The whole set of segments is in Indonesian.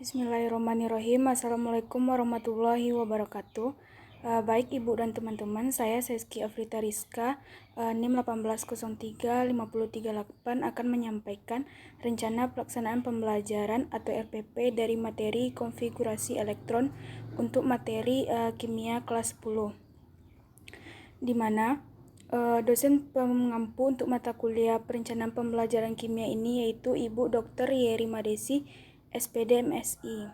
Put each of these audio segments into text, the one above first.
Bismillahirrahmanirrahim. Assalamualaikum warahmatullahi wabarakatuh. Baik Ibu dan teman-teman, saya Seski Afrita Rizka, NIM 1803538 akan menyampaikan rencana pelaksanaan pembelajaran atau RPP dari materi konfigurasi elektron untuk materi kimia kelas 10, di mana dosen pengampu untuk mata kuliah perencanaan pembelajaran kimia ini yaitu Ibu Dr. Yeri Madesi, SPD MSI.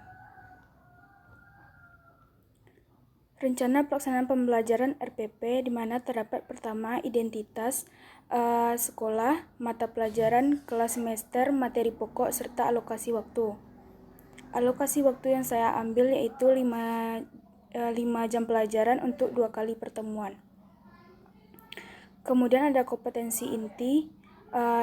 Rencana pelaksanaan pembelajaran RPP di mana terdapat pertama identitas sekolah, mata pelajaran, kelas semester, materi pokok, serta alokasi waktu. Alokasi waktu yang saya ambil yaitu 5 jam pelajaran untuk 2 kali pertemuan. Kemudian ada kompetensi inti.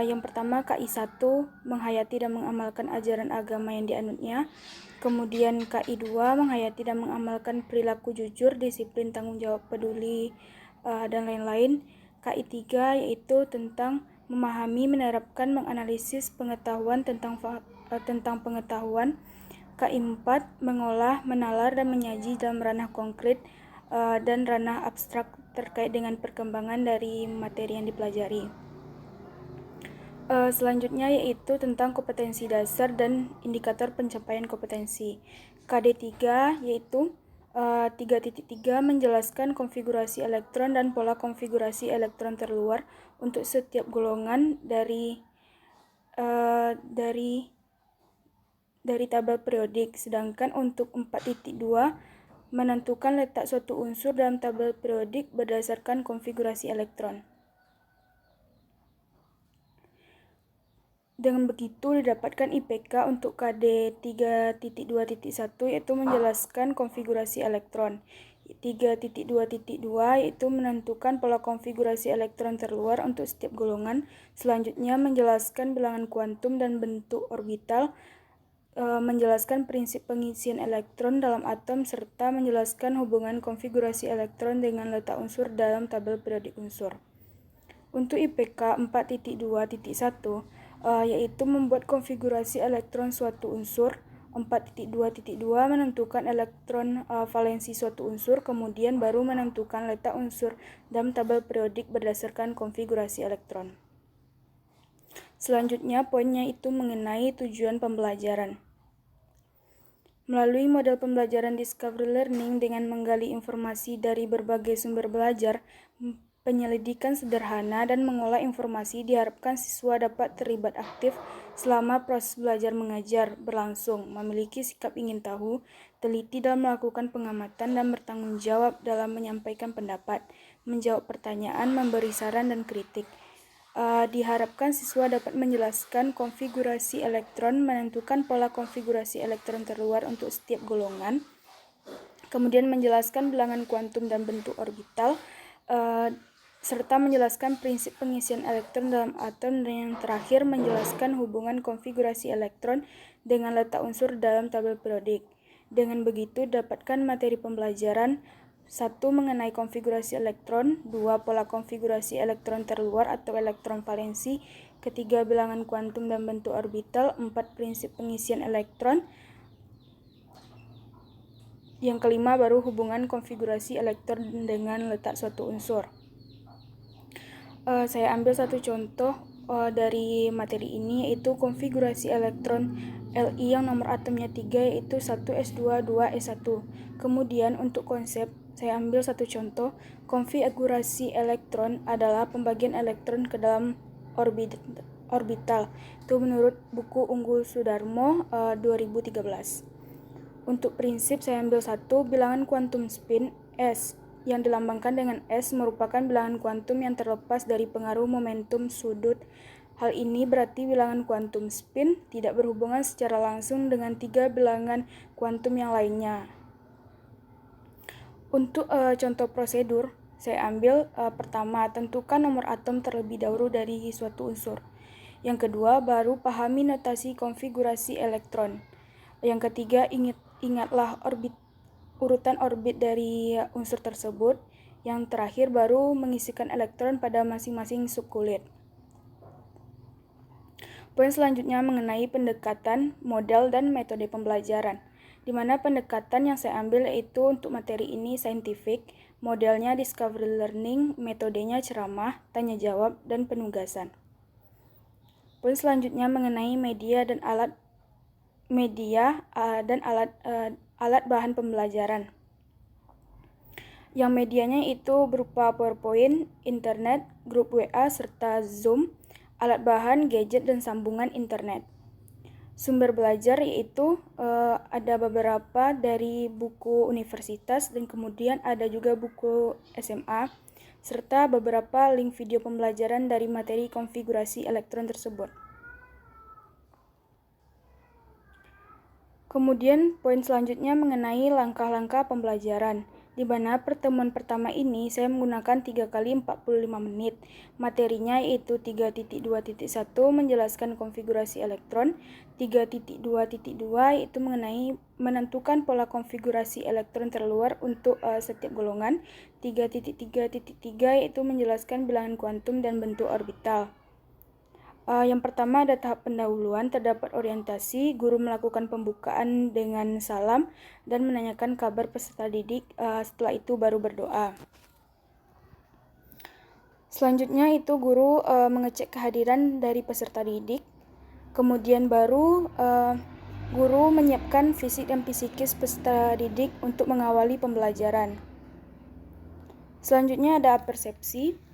Yang pertama KI 1, menghayati dan mengamalkan ajaran agama yang dianutnya. Kemudian KI 2, menghayati dan mengamalkan perilaku jujur, disiplin, tanggung jawab, peduli, dan lain-lain. KI 3 yaitu tentang memahami, menerapkan, menganalisis pengetahuan tentang pengetahuan. KI 4, mengolah, menalar, dan menyaji dalam ranah konkret dan ranah abstrak terkait dengan perkembangan dari materi yang dipelajari. Selanjutnya yaitu tentang kompetensi dasar dan indikator pencapaian kompetensi. KD 3 yaitu 3.3 menjelaskan konfigurasi elektron dan pola konfigurasi elektron terluar untuk setiap golongan dari tabel periodik. Sedangkan untuk 4.2 menentukan letak suatu unsur dalam tabel periodik berdasarkan konfigurasi elektron. Dengan begitu didapatkan IPK untuk KD 3.2.1 yaitu menjelaskan konfigurasi elektron. 3.2.2 yaitu menentukan pola konfigurasi elektron terluar untuk setiap golongan. Selanjutnya menjelaskan bilangan kuantum dan bentuk orbital, menjelaskan prinsip pengisian elektron dalam atom, serta menjelaskan hubungan konfigurasi elektron dengan letak unsur dalam tabel periodik unsur. Untuk IPK 4.2.1 yaitu membuat konfigurasi elektron suatu unsur. 4.2.2 menentukan elektron valensi suatu unsur, kemudian baru menentukan letak unsur dalam tabel periodik berdasarkan konfigurasi elektron. Selanjutnya poinnya itu mengenai tujuan pembelajaran. Melalui model pembelajaran Discovery Learning dengan menggali informasi dari berbagai sumber belajar, penyelidikan sederhana, dan mengolah informasi, diharapkan siswa dapat terlibat aktif selama proses belajar mengajar berlangsung, memiliki sikap ingin tahu, teliti dalam melakukan pengamatan, dan bertanggung jawab dalam menyampaikan pendapat, menjawab pertanyaan, memberi saran, dan kritik. Diharapkan siswa dapat menjelaskan konfigurasi elektron, menentukan pola konfigurasi elektron terluar untuk setiap golongan, kemudian menjelaskan bilangan kuantum dan bentuk orbital, serta menjelaskan prinsip pengisian elektron dalam atom, dan yang terakhir menjelaskan hubungan konfigurasi elektron dengan letak unsur dalam tabel periodik. Dengan begitu dapatkan materi pembelajaran 1. Mengenai konfigurasi elektron, 2. Pola konfigurasi elektron terluar atau elektron valensi, 3. Bilangan kuantum dan bentuk orbital, 4. Prinsip pengisian elektron, yang kelima baru hubungan konfigurasi elektron dengan letak suatu unsur. Saya ambil satu contoh dari materi ini, yaitu konfigurasi elektron Li yang nomor atomnya 3 yaitu 1s2 2s1. Kemudian untuk konsep saya ambil satu contoh, konfigurasi elektron adalah pembagian elektron ke dalam orbital. Itu menurut buku Unggul Sudarmo 2013. Untuk prinsip saya ambil satu, bilangan kuantum spin S yang dilambangkan dengan S merupakan bilangan kuantum yang terlepas dari pengaruh momentum sudut. Hal ini berarti bilangan kuantum spin tidak berhubungan secara langsung dengan 3 bilangan kuantum yang lainnya. Untuk contoh prosedur, saya ambil pertama, tentukan nomor atom terlebih dahulu dari suatu unsur. Yang kedua, baru pahami notasi konfigurasi elektron. Yang ketiga, ingatlah urutan orbit dari unsur tersebut. Yang terakhir, baru mengisikan elektron pada masing-masing subkulit. Poin selanjutnya mengenai pendekatan, model, dan metode pembelajaran, di mana pendekatan yang saya ambil yaitu untuk materi ini saintifik, modelnya discovery learning, metodenya ceramah, tanya jawab, dan penugasan. Poin selanjutnya mengenai media dan alat bahan pembelajaran. Yang medianya itu berupa PowerPoint, internet, grup WA, serta Zoom, alat bahan, gadget, dan sambungan internet. Sumber belajar yaitu ada beberapa dari buku universitas dan kemudian ada juga buku SMA, serta beberapa link video pembelajaran dari materi konfigurasi elektron tersebut. Kemudian poin selanjutnya mengenai langkah-langkah pembelajaran, di mana pertemuan pertama ini saya menggunakan 3 kali 45 menit. Materinya yaitu 3.2.1 menjelaskan konfigurasi elektron, 3.2.2 yaitu mengenai menentukan pola konfigurasi elektron terluar untuk setiap golongan, 3.3.3 yaitu menjelaskan bilangan kuantum dan bentuk orbital. Yang pertama ada tahap pendahuluan, terdapat orientasi, guru melakukan pembukaan dengan salam dan menanyakan kabar peserta didik, setelah itu baru berdoa. Selanjutnya itu guru mengecek kehadiran dari peserta didik, kemudian baru guru menyiapkan fisik dan psikis peserta didik untuk mengawali pembelajaran. Selanjutnya ada persepsi.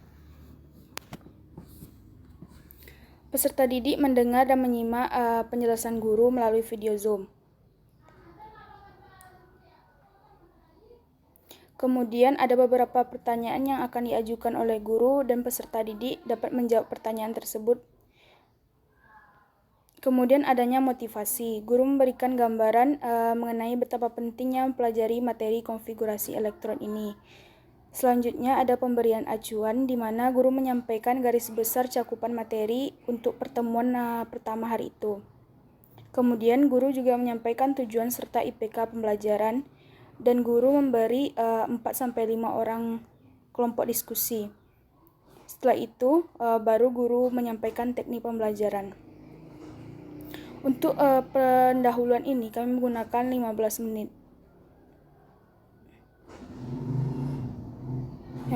Peserta didik mendengar dan menyimak penjelasan guru melalui video Zoom. Kemudian ada beberapa pertanyaan yang akan diajukan oleh guru dan peserta didik dapat menjawab pertanyaan tersebut. Kemudian adanya motivasi. Guru memberikan gambaran mengenai betapa pentingnya mempelajari materi konfigurasi elektron ini. Selanjutnya ada pemberian acuan di mana guru menyampaikan garis besar cakupan materi untuk pertemuan pertama hari itu. Kemudian guru juga menyampaikan tujuan serta IPK pembelajaran dan guru memberi 4-5 orang kelompok diskusi. Setelah itu baru guru menyampaikan teknik pembelajaran. Untuk pendahuluan ini kami menggunakan 15 menit.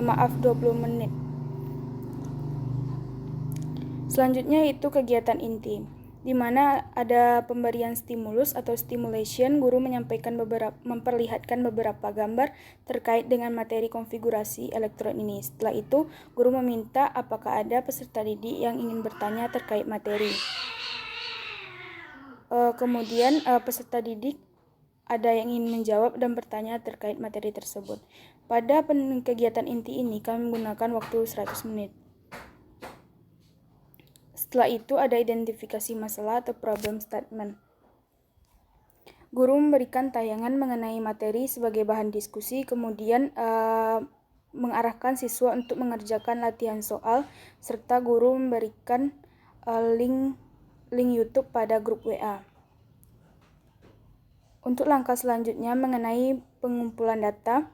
20 menit. Selanjutnya itu kegiatan inti, di mana ada pemberian stimulus atau stimulation. Guru memperlihatkan beberapa gambar terkait dengan materi konfigurasi elektron ini. Setelah itu, guru meminta apakah ada peserta didik yang ingin bertanya terkait materi. Kemudian peserta didik ada yang ingin menjawab dan bertanya terkait materi tersebut. Pada kegiatan inti ini kami menggunakan waktu 100 menit. Setelah itu ada identifikasi masalah atau problem statement. Guru memberikan tayangan mengenai materi sebagai bahan diskusi, kemudian mengarahkan siswa untuk mengerjakan latihan soal, serta guru memberikan link YouTube pada grup WA. Untuk langkah selanjutnya mengenai pengumpulan data,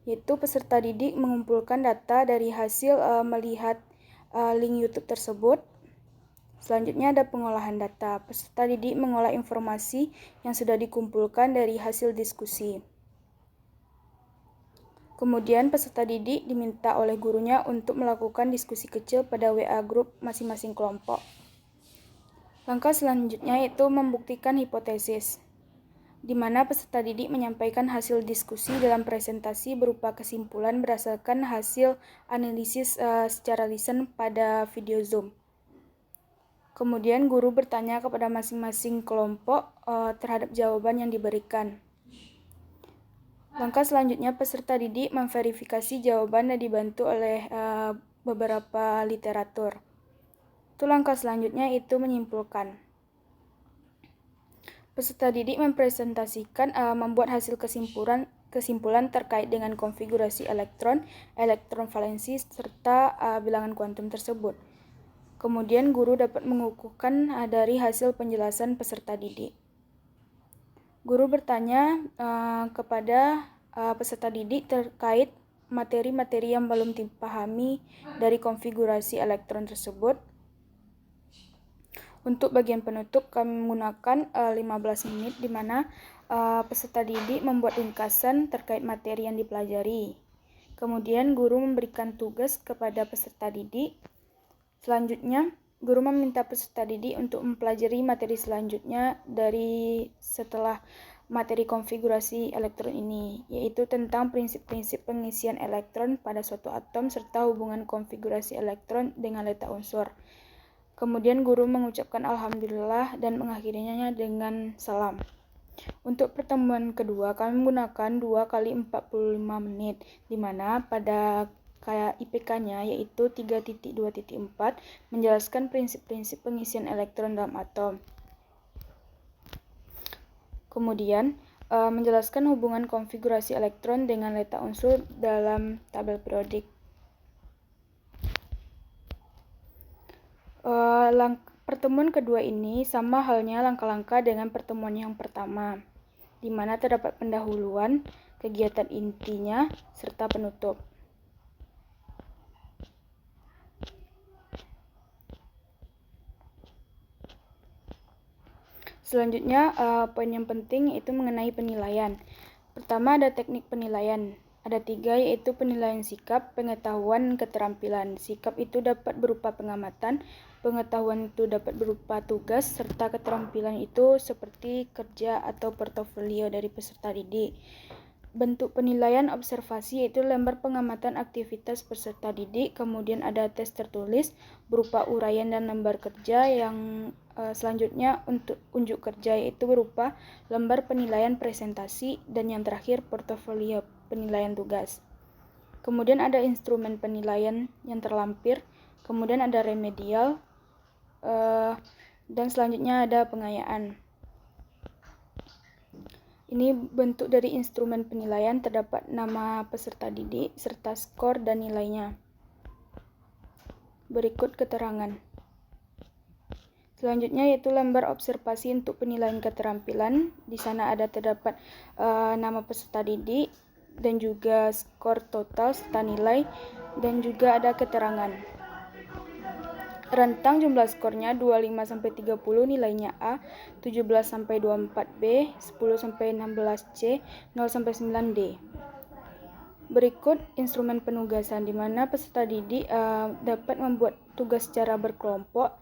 yaitu peserta didik mengumpulkan data dari hasil melihat link YouTube tersebut. Selanjutnya ada pengolahan data. Peserta didik mengolah informasi yang sudah dikumpulkan dari hasil diskusi. Kemudian peserta didik diminta oleh gurunya untuk melakukan diskusi kecil pada WA grup masing-masing kelompok. Langkah selanjutnya yaitu membuktikan hipotesis, di mana peserta didik menyampaikan hasil diskusi dalam presentasi berupa kesimpulan berdasarkan hasil analisis secara lisan pada video Zoom. Kemudian guru bertanya kepada masing-masing kelompok terhadap jawaban yang diberikan. Langkah selanjutnya peserta didik memverifikasi jawaban dan dibantu oleh beberapa literatur. Itu langkah selanjutnya itu menyimpulkan. Peserta didik mempresentasikan membuat hasil kesimpulan terkait dengan konfigurasi elektron valensi serta bilangan kuantum tersebut. Kemudian guru dapat mengukuhkan dari hasil penjelasan peserta didik. Guru bertanya kepada peserta didik terkait materi-materi yang belum dipahami dari konfigurasi elektron tersebut. Untuk bagian penutup kami menggunakan 15 menit di mana peserta didik membuat ringkasan terkait materi yang dipelajari. Kemudian guru memberikan tugas kepada peserta didik. Selanjutnya, guru meminta peserta didik untuk mempelajari materi selanjutnya dari setelah materi konfigurasi elektron ini, yaitu tentang prinsip-prinsip pengisian elektron pada suatu atom serta hubungan konfigurasi elektron dengan letak unsur. Kemudian guru mengucapkan alhamdulillah dan mengakhirinya dengan salam. Untuk pertemuan kedua, kami menggunakan 2 kali 45 menit, di mana pada IPK-nya yaitu 3.2.4 menjelaskan prinsip-prinsip pengisian elektron dalam atom. Kemudian, menjelaskan hubungan konfigurasi elektron dengan letak unsur dalam tabel periodik. Pertemuan kedua ini sama halnya langkah-langkah dengan pertemuan yang pertama, di mana terdapat pendahuluan, kegiatan intinya, serta penutup. Selanjutnya, poin yang penting yaitu mengenai penilaian. Pertama ada teknik penilaian. Ada 3, yaitu penilaian sikap, pengetahuan, keterampilan. Sikap itu dapat berupa pengamatan, pengetahuan itu dapat berupa tugas, serta keterampilan itu seperti kerja atau portofolio dari peserta didik. Bentuk penilaian observasi yaitu lembar pengamatan aktivitas peserta didik, kemudian ada tes tertulis berupa uraian dan lembar kerja yang selanjutnya untuk unjuk kerja yaitu berupa lembar penilaian presentasi, dan yang terakhir portofolio penilaian tugas. Kemudian ada instrumen penilaian yang terlampir, kemudian ada remedial, dan selanjutnya ada pengayaan. Ini bentuk dari instrumen penilaian, terdapat nama peserta didik serta skor dan nilainya. Berikut keterangan. Selanjutnya yaitu lembar observasi untuk penilaian keterampilan. Di sana ada terdapat nama peserta didik dan juga skor total serta nilai, dan juga ada keterangan. Rentang jumlah skornya 25-30, nilainya A, 17-24B, 10-16C, 0-9D. Berikut instrumen penugasan, di mana peserta didik dapat membuat tugas secara berkelompok.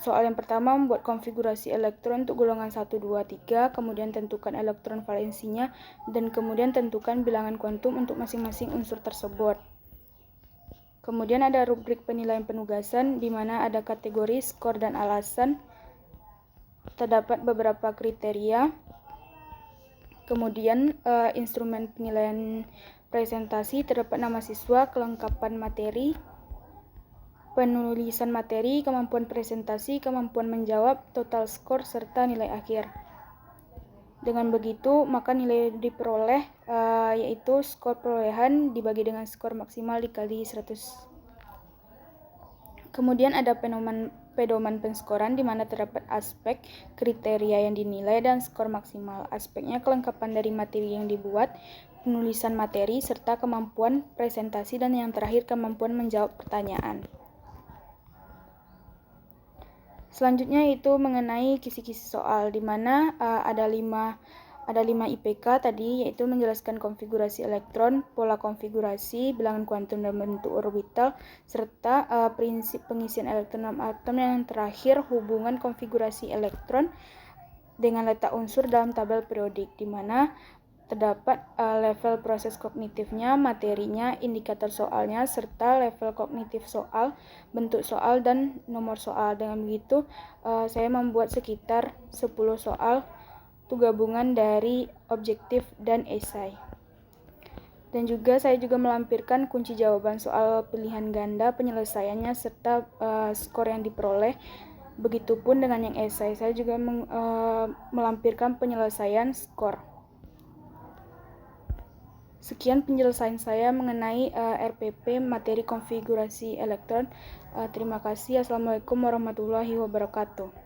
Soal yang pertama, membuat konfigurasi elektron untuk golongan 1, 2, 3, kemudian tentukan elektron valensinya, dan kemudian tentukan bilangan kuantum untuk masing-masing unsur tersebut. Kemudian ada rubrik penilaian penugasan, di mana ada kategori, skor, dan alasan. Terdapat beberapa kriteria. Kemudian instrumen penilaian presentasi, terdapat nama siswa, kelengkapan materi, penulisan materi, kemampuan presentasi, kemampuan menjawab, total skor, serta nilai akhir. Dengan begitu, maka nilai diperoleh yaitu skor perolehan dibagi dengan skor maksimal dikali 100. Kemudian ada pedoman penskoran, di mana terdapat aspek, kriteria yang dinilai, dan skor maksimal. Aspeknya kelengkapan dari materi yang dibuat, penulisan materi, serta kemampuan presentasi, dan yang terakhir kemampuan menjawab pertanyaan. Selanjutnya itu mengenai kisi-kisi soal, di mana ada 5 IPK tadi, yaitu menjelaskan konfigurasi elektron, pola konfigurasi, bilangan kuantum dan bentuk orbital, serta prinsip pengisian elektron dalam atom, yang terakhir hubungan konfigurasi elektron dengan letak unsur dalam tabel periodik, di mana terdapat level proses kognitifnya, materinya, indikator soalnya, serta level kognitif soal, bentuk soal, dan nomor soal. Dengan begitu, saya membuat sekitar 10 soal itu gabungan dari objektif dan esai. Dan juga saya juga melampirkan kunci jawaban soal pilihan ganda, penyelesaiannya, serta skor yang diperoleh. Begitupun dengan yang esai, saya juga melampirkan penyelesaian skor. Sekian penjelasan saya mengenai RPP materi konfigurasi elektron. Terima kasih. Assalamualaikum warahmatullahi wabarakatuh.